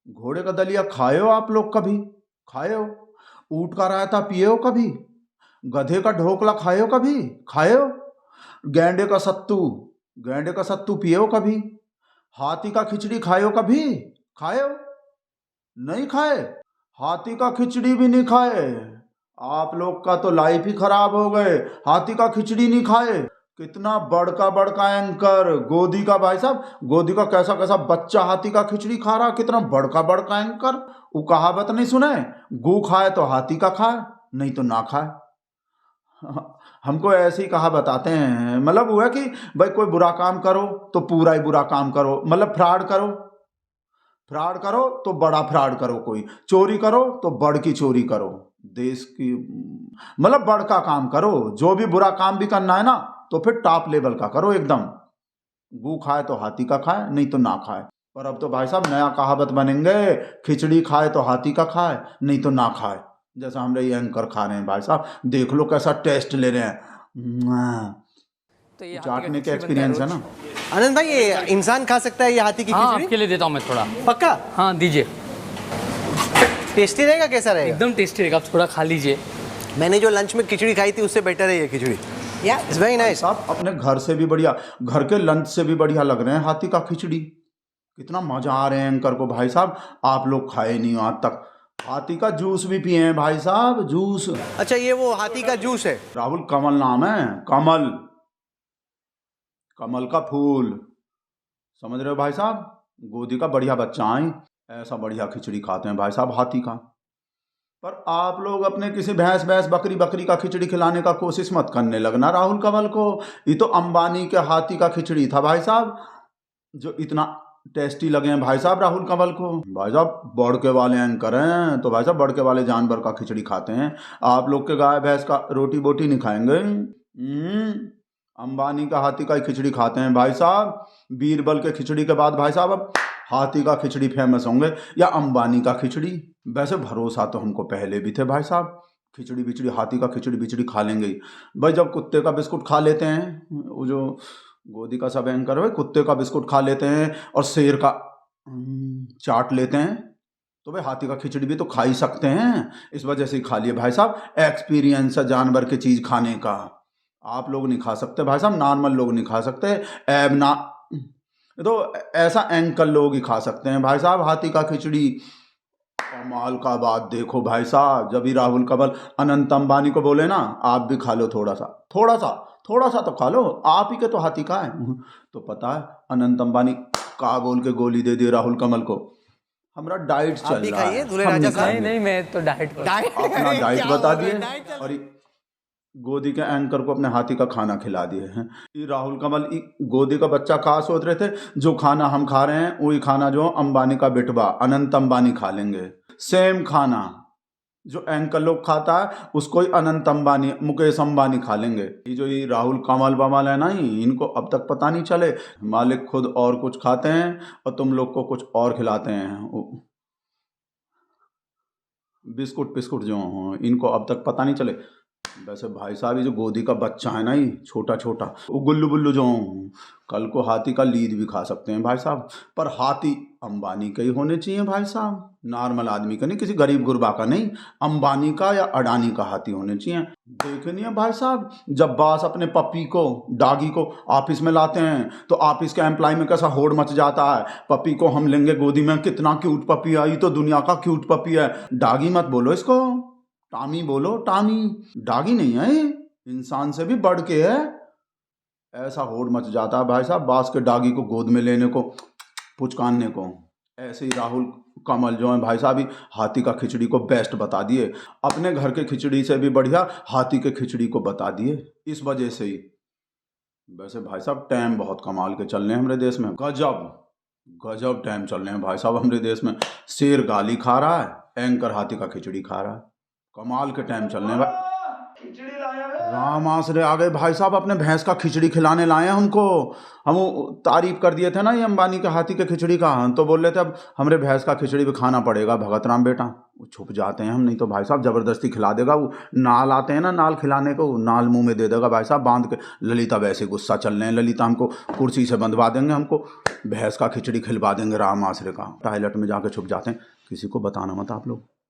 घोड़े का दलिया खाए हो आप लोग कभी? खाए हो? ऊँट का रायता पिए हो कभी? गधे का ढोकला खाए हो कभी? खाए हो? गैंडे का सत्तू, गैंडे का सत्तू पिए हो कभी? हाथी का खिचड़ी खाए हो कभी? खाए हो? नहीं खाए? हाथी का खिचड़ी भी नहीं खाए? आप लोग का तो लाइफ ही खराब हो गए। हाथी का खिचड़ी नहीं खाए? कितना बड़का बड़का एंकर गोदी का, भाई साहब गोदी का कैसा कैसा बच्चा हाथी का खिचड़ी खा रहा, कितना बड़का बड़का एंकर। वो कहावत नहीं सुने, गू खाए तो हाथी का खाए, नहीं तो ना खाए। हमको ऐसे ही कहा बताते हैं, मतलब वो है कि भाई कोई बुरा काम करो तो पूरा ही बुरा काम करो, मतलब फ्रॉड करो, फ्रॉड करो तो बड़ा फ्रॉड करो, कोई चोरी करो तो बड़ की चोरी करो, देश की मतलब बड़ का काम करो। जो भी बुरा काम भी करना है ना तो फिर टॉप लेवल का करो एकदम। गू खाए तो हाथी का खाए, नहीं तो ना खाए। पर अब तो भाई साहब नया कहावत बनेंगे, खिचड़ी खाए तो हाथी का खाए, नहीं तो ना खाए। जैसा हम ये एंकर खा रहे हैं भाई साहब, देख लो कैसा टेस्ट ले रहे हैं। तो ये चाटने के एक्सपीरियंस है ना। आनंद भाई, ये इंसान खा सकता है ये हाथी की हाँ, खिचड़ी? आपके लिए देता हूँ मैं थोड़ा। पक्का? हाँ दीजिए। टेस्टी रहेगा? कैसा रहेगा? एकदम टेस्टी रहेगा, आप थोड़ा खा लीजिए। मैंने जो लंच में खिचड़ी खाई थी उससे बेटर है ये खिचड़ी। It's very nice. साहब अपने घर से भी बढ़िया, घर के लंच से भी बढ़िया लग रहे हैं हाथी का खिचड़ी। कितना मजा आ रहे हैं एंकर को भाई साहब। आप लोग खाए नहीं हो आज तक। हाथी का जूस भी पिए हैं भाई साहब, जूस। अच्छा, ये वो हाथी का जूस है? राहुल कमल नाम है, कमल, कमल का फूल, समझ रहे हो भाई साहब। गोदी का बढ़िया बच्चा है, ऐसा बढ़िया खिचड़ी खाते हैं भाई साहब हाथी का। पर आप लोग अपने किसी भैंस भैंस बकरी बकरी का खिचड़ी खिलाने का कोशिश मत करने लगना राहुल कंवल को। ये तो अंबानी के हाथी का खिचड़ी था भाई साहब, जो इतना टेस्टी लगे हैं भाई साहब राहुल कंवल को। भाई साहब बड़के वाले एंकर हैं तो भाई साहब बड़के वाले जानवर का खिचड़ी खाते हैं। आप लोग के गाय भैंस का रोटी बोटी नहीं खाएंगे। अंबानी का हाथी का ही खिचड़ी खाते हैं भाई साहब। बीरबल के खिचड़ी के बाद भाई साहब अब हाथी का खिचड़ी फेमस होंगे, या अंबानी का खिचड़ी। वैसे भरोसा तो हमको पहले भी थे भाई साहब, खिचड़ी बिचड़ी हाथी का खिचड़ी बिचड़ी खा लेंगे ही। भाई जब कुत्ते का बिस्कुट खा लेते हैं, वो जो गोदी का सब एंकर है, कुत्ते का बिस्कुट खा लेते हैं और शेर का चाट लेते हैं, तो भाई हाथी का खिचड़ी भी तो खा ही सकते हैं। इस वजह से ही खा लिए भाई साहब, एक्सपीरियंस है जानवर की चीज खाने का। आप लोग नहीं खा सकते भाई साहब, नॉर्मल लोग नहीं खा सकते। एब ना तो ऐसा एंकल लोग ही खा सकते हैं भाई साहब हाथी का खिचड़ी। कमाल का बात देखो भाई साहब, जब ही राहुल कंवल अनंत अंबानी को बोले ना आप भी खा लो थोड़ा सा, थोड़ा सा, थोड़ा सा तो खा लो, आप ही के तो हाथी का है। तो पता है अनंत अंबानी का बोल के गोली दे दी राहुल कंवल को। हमारा डाइट चल रहा है, नहीं नहीं, मैं तो डाइट अपना डाइट बता दिए और गोदी के एंकर को अपने हाथी का खाना खिला दिए हैं। ये राहुल कंवल गोदी का बच्चा कहा सोच रहे थे जो खाना हम खा रहे हैं वही खाना जो अंबानी का बेटवा अनंत अंबानी खा लेंगे। सेम खाना जो एंकर लोग खाता है उसको ही अनंत अंबानी मुकेश अंबानी खा लेंगे। ये जो ये राहुल कंवल बवाल है ना, इनको अब तक पता नहीं चले मालिक खुद और कुछ खाते हैं और तुम लोग को कुछ और खिलाते हैं। बिस्कुट पिस्कुट जो इनको अब तक पता नहीं चले। वैसे भाई साहब ये जो गोदी का बच्चा है ना, ये छोटा छोटा वो गुल्लू बुल्लू जो कल को हाथी का लीद भी खा सकते हैं भाई साहब। पर हाथी अंबानी के ही होने चाहिए भाई साहब, नॉर्मल आदमी का नहीं, किसी गरीब गुरबा का नहीं, अंबानी का या अडानी का हाथी होने चाहिए। देखे नहीं है भाई साहब, जब बास अपने पप्पी को डॉगी को ऑफिस में लाते हैं तो ऑफिस के एम्प्लॉय में कैसा होड़ मच जाता है, पप्पी को हम लेंगे गोदी में, कितना क्यूट पप्पी आई तो दुनिया का क्यूट पप्पी है। डॉगी मत बोलो इसको, टामी बोलो, टामी, डॉगी नहीं है, इंसान से भी बढ़ के है। ऐसा होड़ मच जाता है भाई साहब बास के डॉगी को गोद में लेने को, पुचकानने को। ऐसे ही राहुल कंवल जो है भाई साहब हाथी का खिचड़ी को बेस्ट बता दिए, अपने घर के खिचड़ी से भी बढ़िया हाथी के खिचड़ी को बता दिए इस वजह से ही। वैसे भाई साहब टाइम बहुत कमाल के चल रहे हैं हमारे देश में, गजब गजब टाइम चल रहे हैं भाई साहब हमारे देश में। शेर गाली खा रहा है, एंकर हाथी का खिचड़ी खा रहा है, कमाल के टाइम चल रहे हैं भाई। खिचड़ी लाया है। राम आसरे आ गए भाई साहब, अपने भैंस का खिचड़ी खिलाने लाए हैं हमको। हम तारीफ कर दिए थे ना ये अंबानी के हाथी के खिचड़ी का, हम तो बोल रहे थे अब हमारे भैंस का खिचड़ी भी खाना पड़ेगा भगत राम बेटा। वो छुप जाते हैं हम, नहीं तो भाई साहब जबरदस्ती खिला देगा। वो नाल आते हैं ना नाल खिलाने को, नाल मुंह में दे देगा भाई साहब बांध के। ललिता वैसे गुस्सा चल रहे हैं, ललिता हमको कुर्सी से बंधवा देंगे, हमको भैंस का खिचड़ी खिलवा देंगे राम आसरे का। टॉयलेट में जाके छुप जाते हैं, किसी को बताना मत आप लोग।